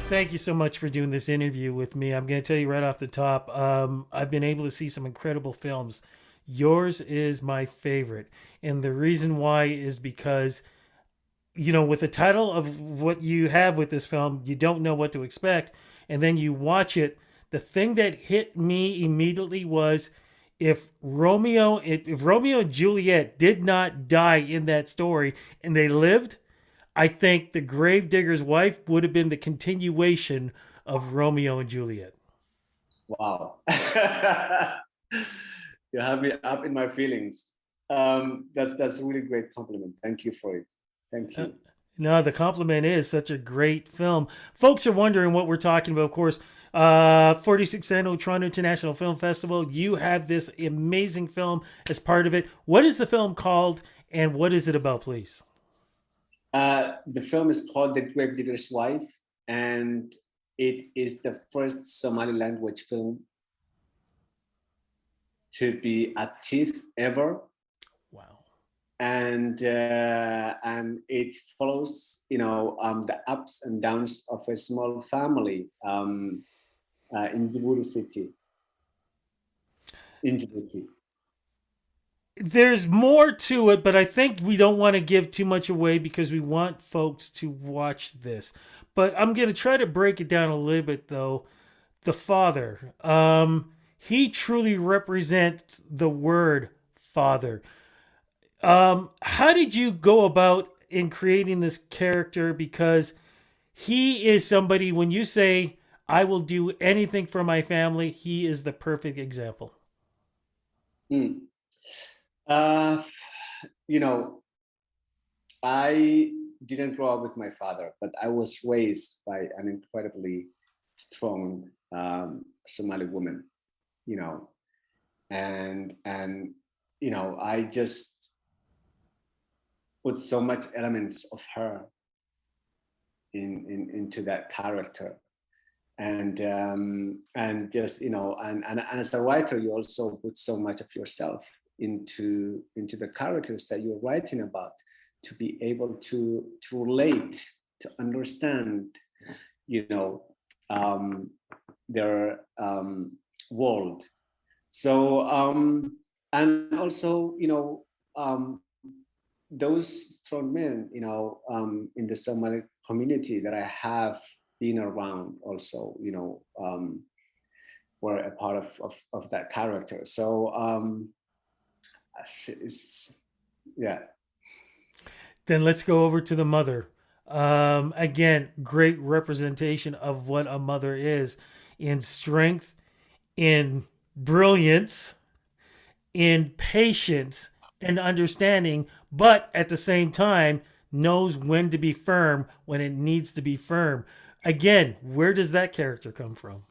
Thank you so much for doing this interview with me. I'm going to tell you right off the top, I've been able to see some incredible films. Yours is my favorite. And the reason why is because, with the title of what you have with this film, you don't know what to expect. And then you watch it. The thing that hit me immediately was if Romeo and Juliet did not die in that story and they lived, I think the Gravedigger's wife would have been the continuation of Romeo and Juliet. Wow. You have me up in my feelings. That's a really great compliment. Thank you for it. Thank Uh, you. no, the compliment is such a great film. Folks are wondering what we're talking about. Of course, 46th Annual Toronto International Film Festival. You have this amazing film as part of it. What is the film called, and what is it about, please? The film is called The Gravedigger's Wife, and it is the first Somali language film to be a TIFF ever. Wow. And it follows, the ups and downs of a small family in Djibouti city, in Djibouti. There's more to it, but I think we don't want to give too much away because we want folks to watch this. But I'm going to try to break it down a little bit, though. The father, he truly represents the word father. How did you go about in creating this character? Because he is somebody, when you say, I will do anything for my family, he is the perfect example. Mm. Uh, you know, I didn't grow up with my father, but I was raised by an incredibly strong Somali woman, you know, and I just put so much elements of her into that character, and just and as a writer, you also put so much of yourself into the characters that you're writing about, to be able to relate, to understand, you know, um, their world. So and also, those strong men, in the Somali community that I have been around, also, were a part of that character. So it's, yeah. Then let's go over to the mother. Again, great representation of what a mother is in strength, in brilliance, in patience and understanding, but at the same time knows when to be firm when it needs to be firm. Again, where does that character come from?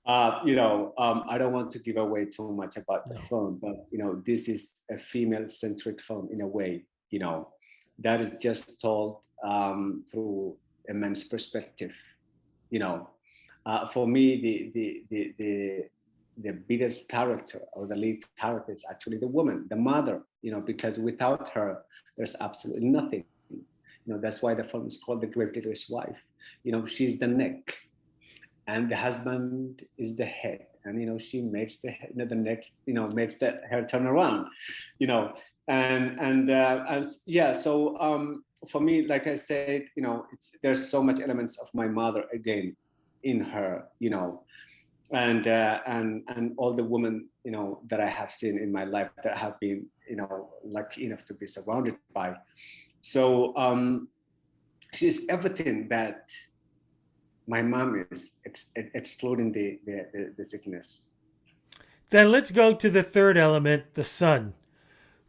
I don't want to give away too much about the No. film, but this is a female-centric film in a way, that is just told through a man's perspective. You know, for me, the biggest character, or the lead character, is actually the woman, the mother. Because without her, there's absolutely nothing. That's why the film is called The Gravedigger's Wife. She's the neck, and the husband is the head, and she makes the head, the neck, makes the hair turn around, you know and as yeah. So for me, like I said, there's so much elements of my mother again in her, and all the women, that I have seen in my life, that I have been, lucky enough to be surrounded by. So she's everything that my mom is, excluding the sickness. Then let's go to the third element, the son,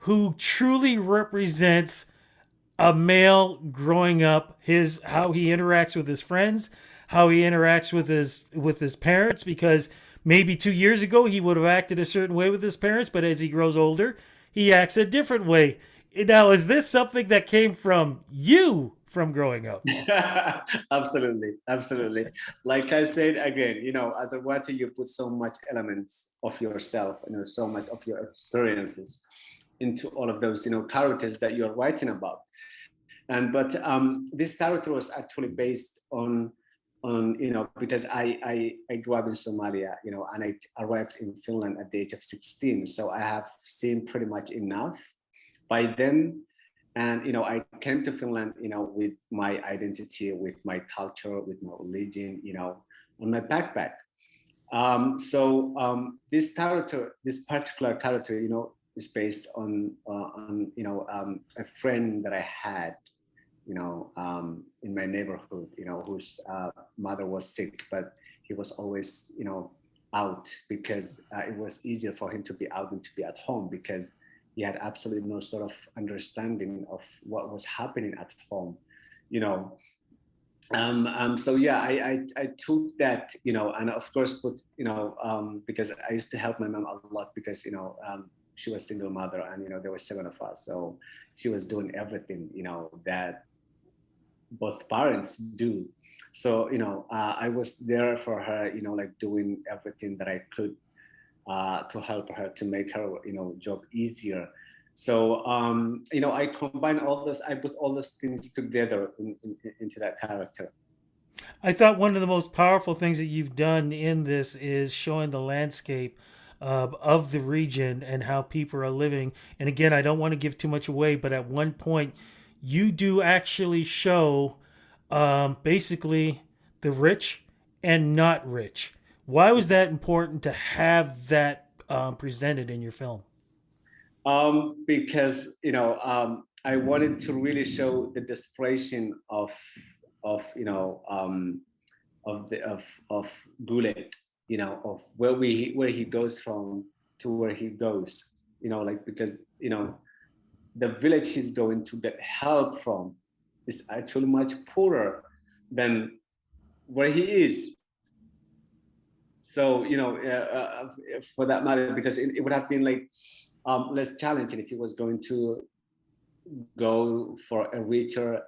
who truly represents a male growing up, his how he interacts with his friends, how he interacts with his parents, because maybe 2 years ago he would have acted a certain way with his parents, but as he grows older, he acts a different way. Now, is this something that came from you from growing up? Absolutely, absolutely. Like I said again, as a writer, you put so much elements of yourself and so much of your experiences into all of those, characters that you're writing about. But this character was actually based on because I grew up in Somalia, and I arrived in Finland at the age of 16. So I have seen pretty much enough by then. And, I came to Finland, with my identity, with my culture, with my religion, on my backpack. This particular character, is based on a friend that I had, in my neighborhood, whose mother was sick, but he was always, out because it was easier for him to be out than to be at home because he had absolutely no sort of understanding of what was happening at home, you know. So yeah, I took that, and of course put, because I used to help my mom a lot because, she was single mother and, there were seven of us. So she was doing everything, that both parents do. So, I was there for her, like doing everything that I could to help her to make her, job easier. So, I combine all those, I put all those things together into that character. I thought one of the most powerful things that you've done in this is showing the landscape of the region and how people are living. And again, I don't want to give too much away, but at one point, you do actually show basically the rich and not rich. Why was that important to have that presented in your film? Because I wanted to really show the desperation of of Gulet, of where he goes from to where he goes, like because the village he's going to get help from is actually much poorer than where he is. So for that matter, because it would have been like less challenging if he was going to go for a richer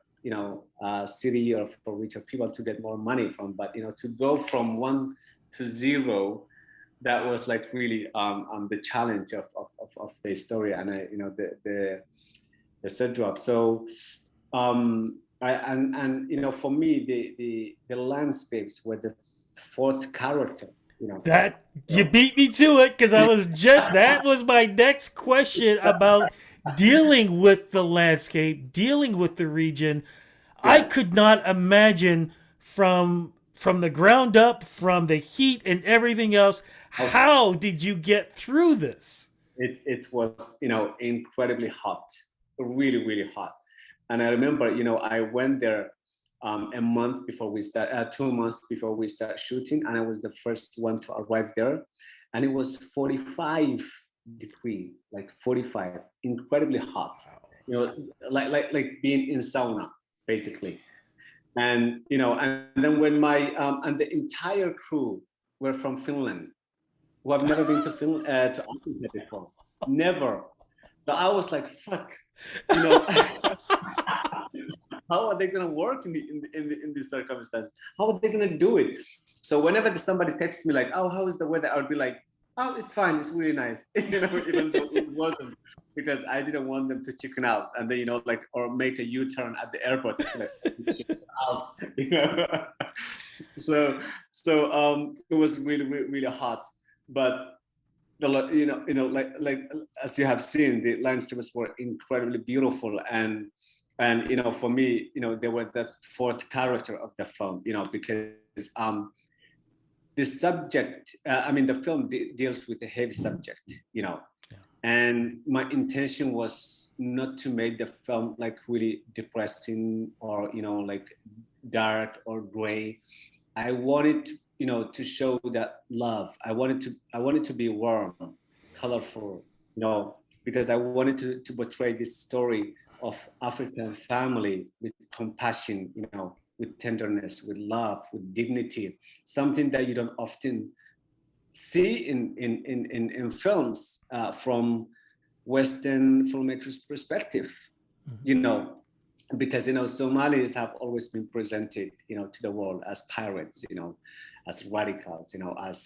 city or for richer people to get more money from, but to go from 1 to 0, that was like really the challenge of the story, and the set drop. So for me the landscapes were the fourth character, That you so beat me to it because I was just that was my next question about dealing with the landscape, dealing with the region. I yeah. could not imagine from the ground up, from the heat and everything else. How did you get through this? It was incredibly hot, really really hot. And I remember I went there a month before we start 2 months before we start shooting, and I was the first one to arrive there, and it was 45 degree, like 45, incredibly hot, like being in sauna basically. And and then when my and the entire crew were from Finland, who have never been to to Africa before, never. So I was like, fuck, you know, how are they gonna work in this circumstance? How are they gonna do it? So whenever somebody texts me like, oh, how is the weather? I would be like, oh, it's fine, it's really nice, even though it wasn't, because I didn't want them to chicken out and then like, or make a U-turn at the airport. It's like out, so it was really really, really hot, but like as you have seen, the landscapes were incredibly beautiful, and for me, they were the fourth character of the film, because the subject, I mean, the film deals with a heavy subject, Yeah. and my intention was not to make the film like really depressing or like dark or gray. I wanted to show that love. I wanted to be warm, colorful, because I wanted to portray this story of African family with compassion, with tenderness, with love, with dignity, something that you don't often see in films from Western filmmakers' perspective, Mhm. you know, because Somalis have always been presented, to the world as pirates, as radicals, as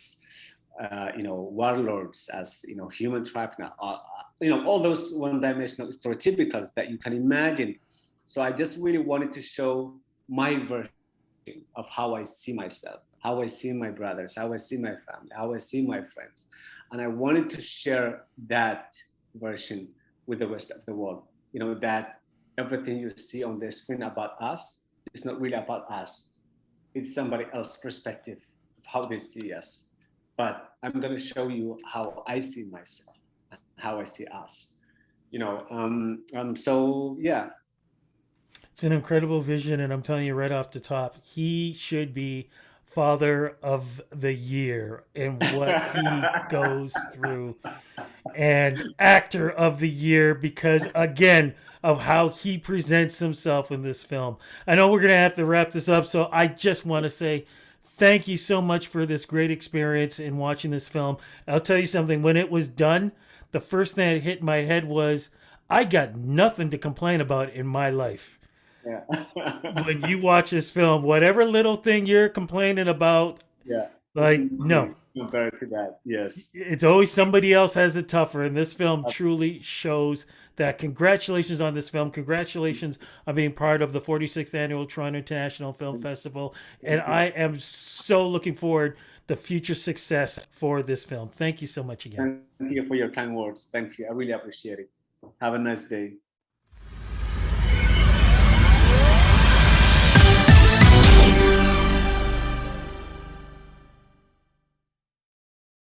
warlords, as human trafficking, all those one-dimensional stereotypicals that you can imagine. So I just really wanted to show my version of how I see myself, how I see my brothers, how I see my family, how I see my friends. And I wanted to share that version with the rest of the world. That everything you see on the screen about us is not really about us. It's somebody else's perspective of how they see us. But I'm going to show you how I see myself and how I see us. So yeah. It's an incredible vision, and I'm telling you right off the top, he should be Father of the Year in what he goes through, and Actor of the Year because, again, of how he presents himself in this film. I know we're going to have to wrap this up, so I just want to say thank you so much for this great experience in watching this film. I'll tell you something, when it was done, the first thing that hit my head was I got nothing to complain about in my life. Yeah. When you watch this film, whatever little thing you're complaining about, Yeah. It's like, no, nothing compared to that. Yes. it's always somebody else has it tougher. And this film truly shows that. Congratulations on this film. Congratulations on being part of the 46th annual Toronto International Film Festival. And Thank you. I am so looking forward to future success for this film. Thank you so much again. Thank you for your kind words. Thank you. I really appreciate it. Have a nice day.